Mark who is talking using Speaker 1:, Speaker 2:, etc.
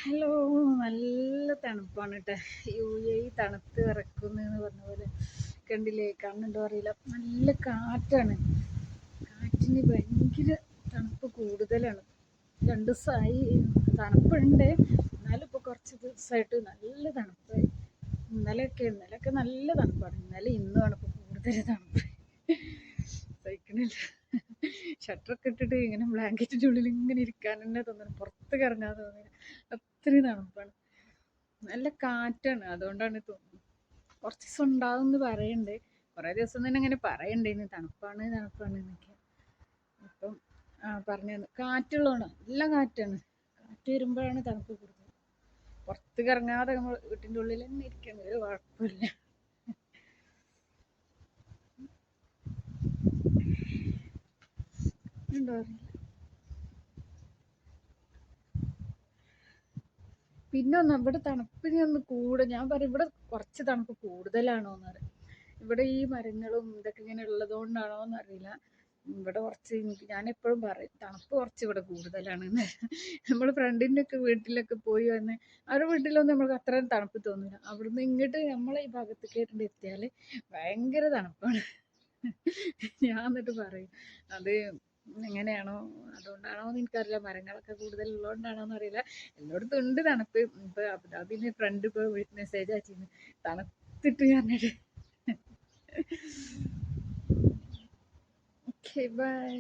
Speaker 1: Hello. നല്ല തണുപ്പാണ് കേട്ടോ. യു എ തണുത്ത് വിറക്കുന്നു എന്ന് പറഞ്ഞ പോലെ കണ്ടില്ലേ? കാണുന്നുണ്ടോ അറിയില്ല. നല്ല കാറ്റാണ്. കാറ്റിന് ഭയങ്കര തണുപ്പ് കൂടുതലാണ്. 2 ദിവസമായി തണുപ്പുണ്ട്, എന്നാലും ഇപ്പോൾ കുറച്ച് ദിവസമായിട്ട് നല്ല തണുപ്പായി. ഇന്നലെയൊക്കെ നല്ല തണുപ്പാണ്. ഇന്നലെ ഇന്നുമാണ് ഇപ്പോൾ കൂടുതൽ തണുപ്പ്. സഹിക്കണില്ല. ഷട്ടറൊക്കെ ഇട്ടിട്ട് ഇങ്ങനെ ബ്ലാങ്കറ്റിൻ്റെ ഉള്ളിൽ ഇങ്ങനെ ഇരിക്കാൻ തന്നെ തോന്നുന്നു, പുറത്ത് ഇറങ്ങാൻ തോന്നുന്നില്ല, അത്രയും തണുപ്പാണ്. നല്ല കാറ്റാണ്, അതുകൊണ്ടാണ് തോന്നുന്നത്. കുറച്ച് ദിവസം ഉണ്ടാവും എന്ന് പറയുന്നുണ്ട്. കുറേ ദിവസം തന്നെ ഇങ്ങനെ പറയണ്ടേന്ന് തണുപ്പാണ് തണുപ്പാണ് എന്നൊക്കെ. അപ്പം പറഞ്ഞു കാറ്റുള്ളതാണ്, നല്ല കാറ്റാണ്. കാറ്റ് വരുമ്പോഴാണ് തണുപ്പ് കൂടുതൽ. പുറത്തേക്ക് ഇറങ്ങാതെ നമ്മൾ വീട്ടിൻ്റെ ഉള്ളിൽ തന്നെ ഇരിക്കാൻ ഒരു കുഴപ്പമില്ല. ഉണ്ടോ അറിയില്ല. പിന്നെ ഒന്ന് ഇവിടെ തണുപ്പിന് ഒന്ന് കൂടെ, ഞാൻ പറയും ഇവിടെ കുറച്ച് തണുപ്പ് കൂടുതലാണോ എന്ന് പറയും. ഇവിടെ ഈ മരങ്ങളും ഇതൊക്കെ ഇങ്ങനെ ഉള്ളതുകൊണ്ടാണോ എന്നറിയില്ല. ഇവിടെ കുറച്ച് ഞാൻ എപ്പോഴും പറയും തണുപ്പ് കുറച്ച് ഇവിടെ കൂടുതലാണെന്ന്. നമ്മൾ ഫ്രണ്ടിൻ്റെ ഒക്കെ വീട്ടിലൊക്കെ പോയി വന്ന് അവരുടെ വീട്ടിലൊന്നും നമ്മൾക്ക് അത്രയും തണുപ്പ് തോന്നില്ല. അവിടുന്ന് ഇങ്ങോട്ട് നമ്മളെ ഈ ഭാഗത്തേക്ക് എത്തിയാൽ ഭയങ്കര തണുപ്പാണ്. ഞാൻ എന്നിട്ട് പറയും അത് എങ്ങനെയാണോ, അതുകൊണ്ടാണോ എന്ന് എനിക്കറിയില്ല, മരങ്ങളൊക്കെ കൂടുതൽ ഉള്ളതുകൊണ്ടാണോ എന്നറിയില്ല. എല്ലായിടത്തും ഉണ്ട് തണുപ്പ്. ഇപ്പൊ അബുദാബിന് ഫ്രണ്ട് ഇപ്പൊ മെസ്സേജ് അയച്ചിരുന്നു തണുത്തിട്ട് പറഞ്ഞിട്ട്. Okay bye.